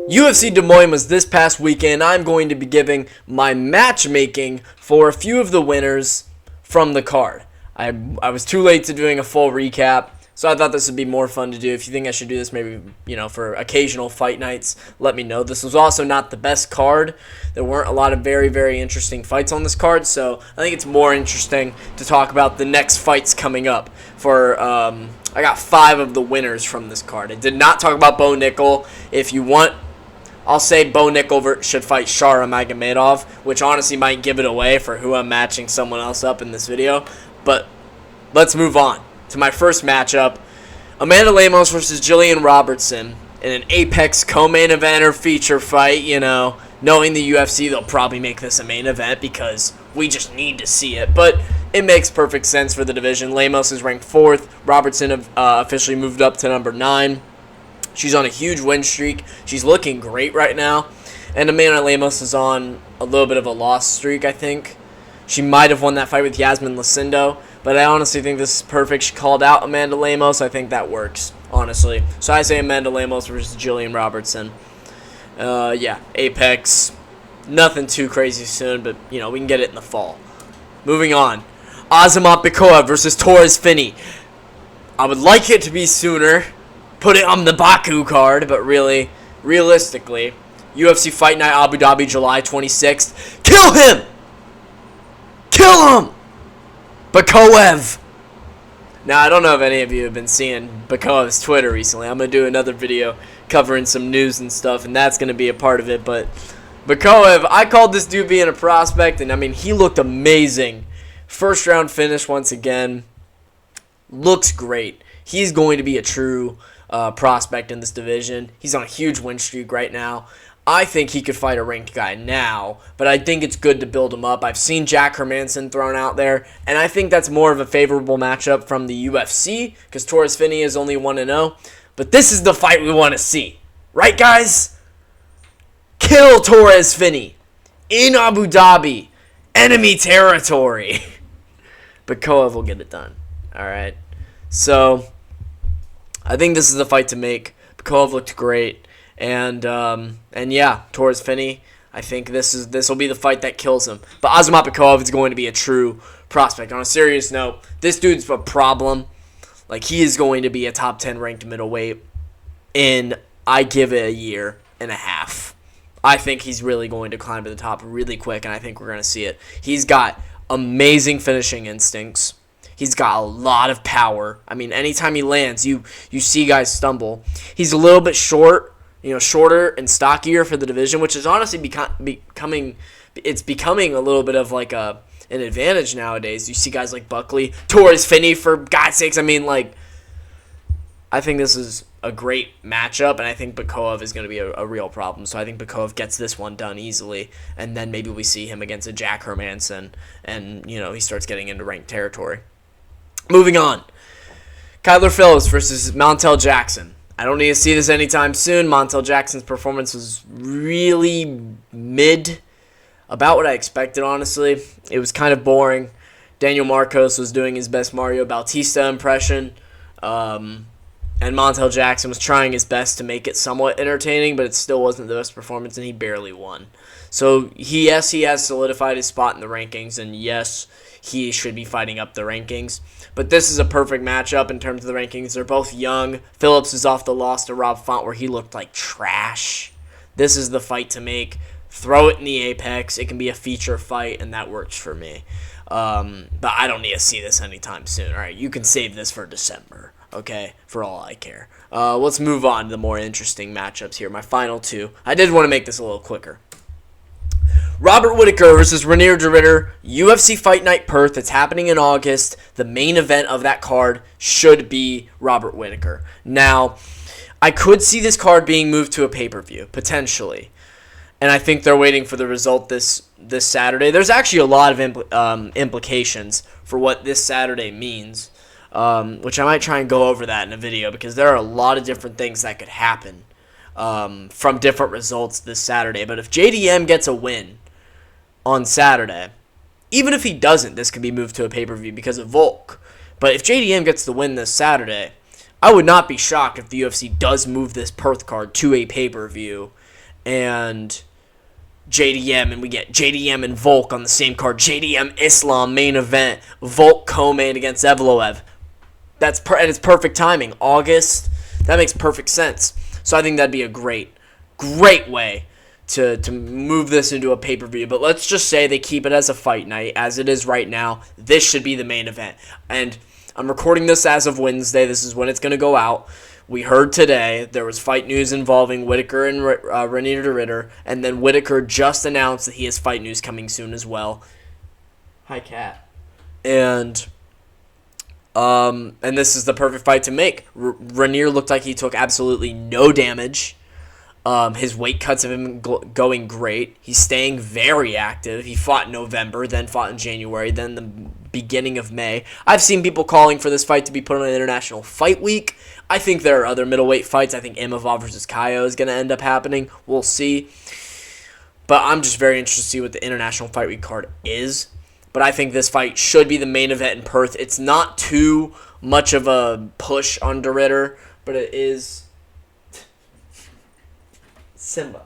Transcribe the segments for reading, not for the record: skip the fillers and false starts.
UFC Des Moines was this past weekend. I'm going to be giving my matchmaking for a few of the winners from the card. I was too late to doing a full recap, so I thought this would be more fun to do. If you think I should do this maybe, for occasional fight nights, let me know. This was also not the best card. There weren't a lot of very, very interesting fights on this card, so I think it's more interesting to talk about the next fights coming up. I got 5 of the winners from this card. I did not talk about Bo Nickel. If you want, I'll say Bo Nickel should fight Shara Magomedov, which honestly might give it away for who I'm matching someone else up in this video. But let's move on to my first matchup. Amanda Lemos versus Jillian Robertson in an Apex co-main event or feature fight. Knowing the UFC, they'll probably make this a main event because we just need to see it. But it makes perfect sense for the division. Lemos is ranked 4th. Robertson officially moved up to number 9. She's on a huge win streak. She's looking great right now. And Amanda Lemos is on a little bit of a loss streak, I think. She might have won that fight with Yasmin Lucindo, but I honestly think this is perfect. She called out Amanda Lemos. I think that works, honestly. So I say Amanda Lemos versus Jillian Robertson. Apex. Nothing too crazy soon, but, we can get it in the fall. Moving on. Azamat Bikoev versus Torres Finney. I would like it to be sooner. Put it on the Baku card, but realistically, UFC Fight Night Abu Dhabi, July 26th. Kill him! Kill him! Bikoev! Now, I don't know if any of you have been seeing Bikoev's Twitter recently. I'm going to do another video covering some news and stuff, and that's going to be a part of it. But Bikoev, I called this dude being a prospect, and he looked amazing. First round finish once again. Looks great. He's going to be a true prospect in this division. He's on a huge win streak right now. I think he could fight a ranked guy now, but I think it's good to build him up. I've seen Jack Hermanson thrown out there, and I think that's more of a favorable matchup from the UFC because Torres Finney is only 1-0. But this is the fight we want to see. Right, guys? Kill Torres Finney in Abu Dhabi. Enemy territory. Bikoev will get it done. All right. So I think this is the fight to make. Bikoev looked great. And Torres Finney, I think this will be the fight that kills him. But Azamat Bikoev is going to be a true prospect. On a serious note, this dude's a problem. Like, he is going to be a top 10 ranked middleweight in, I give it, a year and a half. I think he's really going to climb to the top really quick, and I think we're going to see it. He's got amazing finishing instincts. He's got a lot of power. Anytime he lands, you see guys stumble. He's a little bit shorter and stockier for the division, which is honestly becoming a little bit of like an advantage nowadays. You see guys like Buckley, Torres Finney, for God's sakes. I think this is a great matchup, and I think Bikoev is going to be a real problem. So I think Bikoev gets this one done easily, and then maybe we see him against a Jack Hermanson, and he starts getting into ranked territory. Moving on, Kyler Phillips versus Montel Jackson. I don't need to see this anytime soon. Montel Jackson's performance was really mid, about what I expected, honestly. It was kind of boring. Daniel Marcos was doing his best Mario Bautista impression, and Montel Jackson was trying his best to make it somewhat entertaining, but it still wasn't the best performance, and he barely won. So, he has solidified his spot in the rankings, and yes, he should be fighting up the rankings. But this is a perfect matchup in terms of the rankings. They're both young. Phillips is off the loss to Rob Font where he looked like trash. This is the fight to make. Throw it in the Apex. It can be a feature fight, and that works for me. But I don't need to see this anytime soon. All right, you can save this for December, okay, for all I care. Let's move on to the more interesting matchups here. My final 2. I did want to make this a little quicker. Robert Whittaker versus Ranier de Ridder, UFC Fight Night Perth. It's happening in August. The main event of that card should be Robert Whittaker. Now, I could see this card being moved to a pay-per-view, potentially. And I think they're waiting for the result this Saturday. There's actually a lot of implications for what this Saturday means, which I might try and go over that in a video because there are a lot of different things that could happen from different results this Saturday. But if JDM gets a win on Saturday, even if he doesn't, this could be moved to a pay-per-view because of Volk. But if JDM gets the win this Saturday, I would not be shocked if the UFC does move this Perth card to a pay-per-view and JDM, and we get JDM and Volk on the same card. JDM Islam main event, Volk co-main against Evloev. And it's perfect timing. August, that makes perfect sense. So I think that'd be a great way to move this into a pay-per-view. But let's just say they keep it as a fight night, as it is right now. This should be the main event. And I'm recording this as of Wednesday. This is when it's going to go out. We heard today there was fight news involving Whitaker and Renier de Ritter, and then Whitaker just announced that he has fight news coming soon as well. Hi, Cat. And this is the perfect fight to make. Renier looked like he took absolutely no damage. His weight cuts have been going great. He's staying very active. He fought in November, then fought in January, then the beginning of May. I've seen people calling for this fight to be put on an International Fight Week. I think there are other middleweight fights. I think Imavov versus Kaio is going to end up happening. We'll see. But I'm just very interested to see what the International Fight Week card is. But I think this fight should be the main event in Perth. It's not too much of a push on de Ritter, but it is... Simba.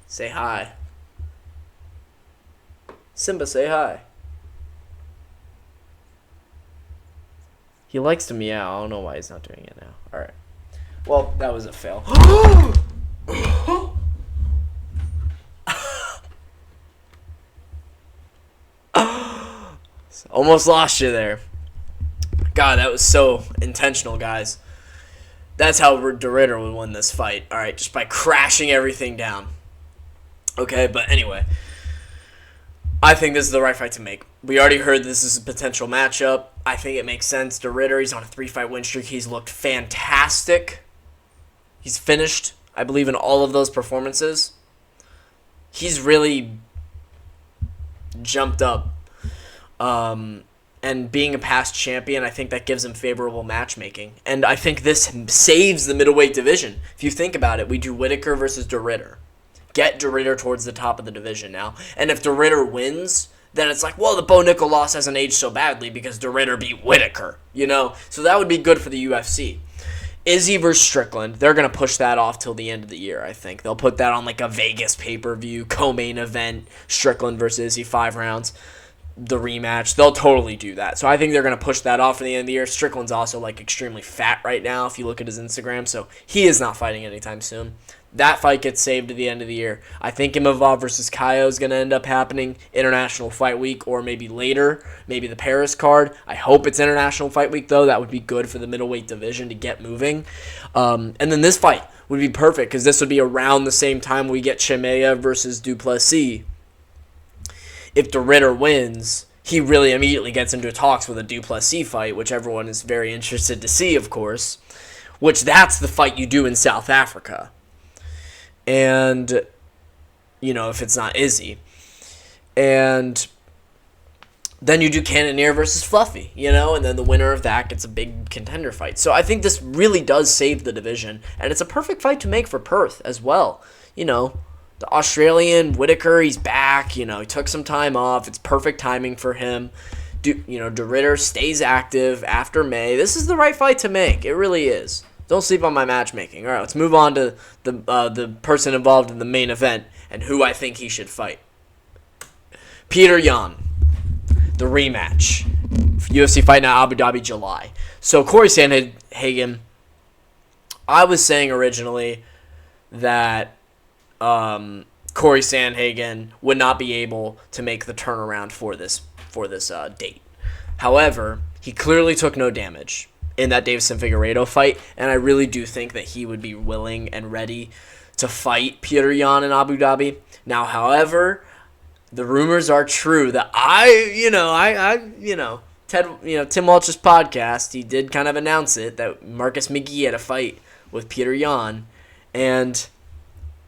Say hi. Simba, say hi. He likes to meow. I don't know why he's not doing it now. Alright. Well, that was a fail. Almost lost you there. God, that was so intentional, guys. That's how de Ritter would win this fight. Alright, just by crashing everything down. Okay, but anyway. I think this is the right fight to make. We already heard this is a potential matchup. I think it makes sense. De Ritter, he's on a 3-fight win streak. He's looked fantastic. He's finished, I believe, in all of those performances. He's really jumped up. And being a past champion, I think that gives him favorable matchmaking. And I think this saves the middleweight division. If you think about it, we do Whitaker versus de Ritter. Get de Ritter towards the top of the division now. And if de Ritter wins, then it's like, well, the Bo Nickel loss hasn't aged so badly because de Ritter beat Whitaker, you know? So that would be good for the UFC. Izzy versus Strickland, they're going to push that off till the end of the year, I think. They'll put that on like a Vegas pay-per-view, co-main event, Strickland versus Izzy, 5 rounds. The rematch, they'll totally do that. So I think they're going to push that off for the end of the year. Strickland's also like extremely fat right now if you look at his Instagram, so he is not fighting anytime soon. That fight gets saved to the end of the year. I think Imavov versus Kaio is going to end up happening International Fight Week or maybe later, maybe the Paris card. I hope it's International Fight Week, though. That would be good for the middleweight division to get moving. And then this fight would be perfect because this would be around the same time we get Chimaev versus Duplessis. If de Ritter wins, he really immediately gets into talks with a Duplessis fight, which everyone is very interested to see, of course, which that's the fight you do in South Africa. And, you know, if it's not Izzy. And then you do Cannonier versus Fluffy, you know, and then the winner of that gets a big contender fight. So I think this really does save the division, and it's a perfect fight to make for Perth as well. You know, the Australian, Whitaker, he's back, you know, he took some time off. It's perfect timing for him. De Ritter stays active after May. This is the right fight to make. It really is. Don't sleep on my matchmaking. All right, let's move on to the person involved in the main event and who I think he should fight. Peter Yan, the rematch. UFC Fight Night Abu Dhabi, July. So Corey Sandhagen, I was saying originally that Corey Sandhagen would not be able to make the turnaround for this date. However, he clearly took no damage in that Davison-Figueiredo fight, and I really do think that he would be willing and ready to fight Peter Yan in Abu Dhabi. Now, however, the rumors are true that Tim Walsh's podcast, he did kind of announce it, that Marcus McGee had a fight with Peter Yan, and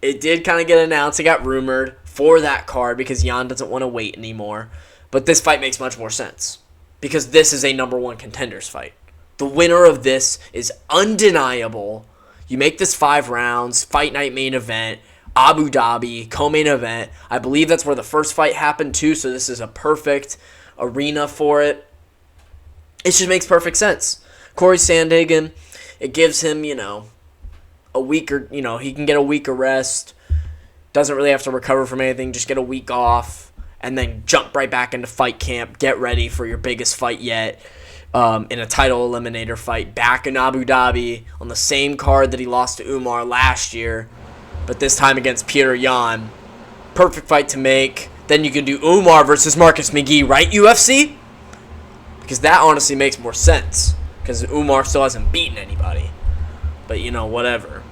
it did kind of get announced, it got rumored for that card because Yan doesn't want to wait anymore, but this fight makes much more sense because this is a number one contenders fight. The winner of this is undeniable. You make this 5 rounds, fight night main event, Abu Dhabi, co-main event. I believe that's where the first fight happened too, so this is a perfect arena for it. It just makes perfect sense. Corey Sandhagen, it gives him, a week or, he can get a week of rest. Doesn't really have to recover from anything. Just get a week off and then jump right back into fight camp. Get ready for your biggest fight yet in a title eliminator fight back in Abu Dhabi on the same card that he lost to Umar last year, but this time against Petr Yan. Perfect fight to make. Then you can do Umar versus Marcus McGee, right, UFC? Because that honestly makes more sense. Because Umar still hasn't beaten anybody. But, whatever.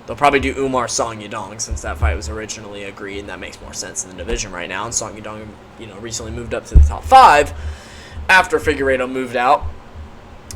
They'll probably do Umar Song Yadong since that fight was originally agreed, and that makes more sense in the division right now. And Song Yadong, recently moved up to the top 5 after Figueiredo moved out.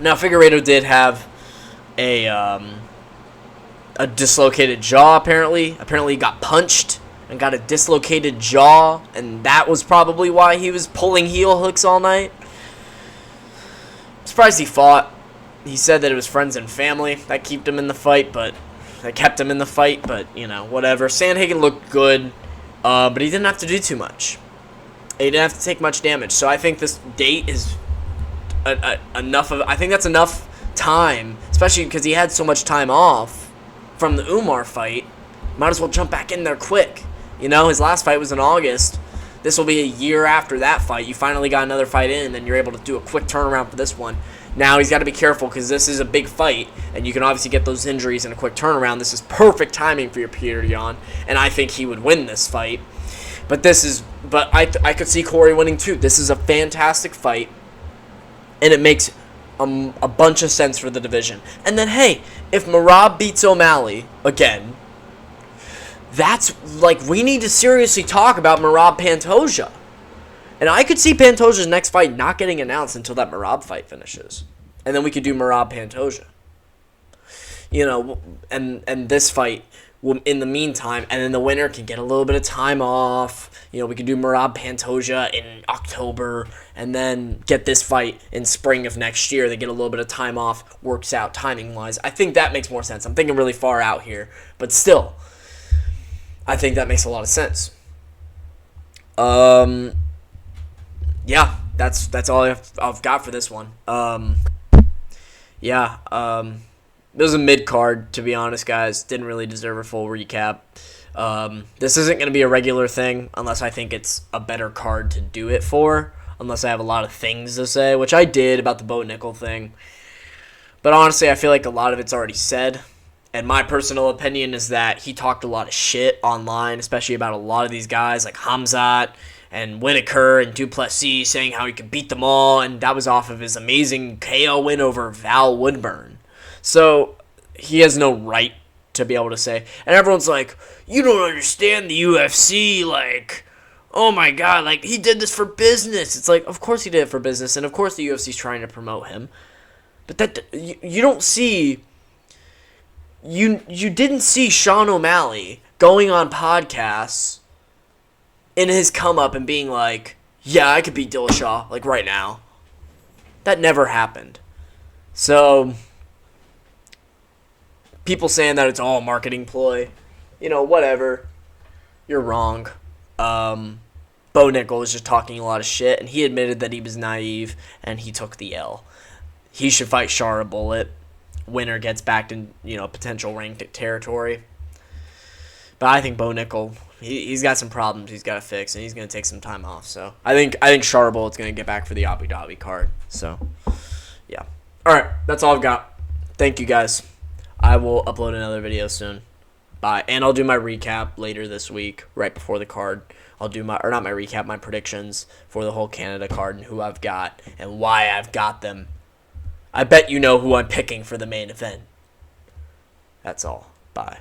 Now, Figueiredo did have a dislocated jaw, apparently. Apparently, he got punched and got a dislocated jaw, and that was probably why he was pulling heel hooks all night. I'm surprised he fought. He said that it was friends and family that kept him in the fight, but whatever. Sandhagen looked good, but he didn't have to do too much. He didn't have to take much damage, so I think this date is enough of. I think that's enough time, especially because he had so much time off from the Umar fight. Might as well jump back in there quick. His last fight was in August. This will be a year after that fight. You finally got another fight in, and then you're able to do a quick turnaround for this one. Now he's got to be careful because this is a big fight, and you can obviously get those injuries in a quick turnaround. This is perfect timing for your Petr Yan, and I think he would win this fight. But I could see Corey winning too. This is a fantastic fight, and it makes a bunch of sense for the division. And then, hey, if Merab beats O'Malley again, that's we need to seriously talk about Merab Pantoja. And I could see Pantoja's next fight not getting announced until that Merab fight finishes. And then we could do Merab Pantoja. And this fight will, in the meantime, and then the winner can get a little bit of time off. We could do Merab Pantoja in October and then get this fight in spring of next year. They get a little bit of time off, works out timing-wise. I think that makes more sense. I'm thinking really far out here, but still, I think that makes a lot of sense. Yeah, that's all I've got for this one. It was a mid-card, to be honest, guys. Didn't really deserve a full recap. This isn't going to be a regular thing unless I think it's a better card to do it for, unless I have a lot of things to say, which I did about the Bo Nickel thing. But honestly, I feel like a lot of it's already said. And my personal opinion is that he talked a lot of shit online, especially about a lot of these guys like Hamzat and Whitaker and Duplessis, saying how he could beat them all, and that was off of his amazing KO win over Val Woodburn. So he has no right to be able to say. And everyone's like, you don't understand the UFC, oh my god, he did this for business. It's of course he did it for business, and of course the UFC's trying to promote him. But that you don't see. You didn't see Sean O'Malley going on podcasts in his come up and being like, yeah, I could beat Dillashaw, right now. That never happened. So, people saying that it's all a marketing ploy, whatever. You're wrong. Bo Nickel was just talking a lot of shit, and he admitted that he was naive, and he took the L. He should fight Shara Bullet. Winner gets back in, potential ranked territory. But I think Bo Nickel, he's got some problems he's got to fix, and he's going to take some time off. So I think Shara Bullet's going to get back for the Abu Dhabi card. So, yeah. All right, that's all I've got. Thank you, guys. I will upload another video soon. Bye. And I'll do my recap later this week, right before the card. I'll do my predictions for the whole Canada card and who I've got and why I've got them. I bet you know who I'm picking for the main event. That's all. Bye.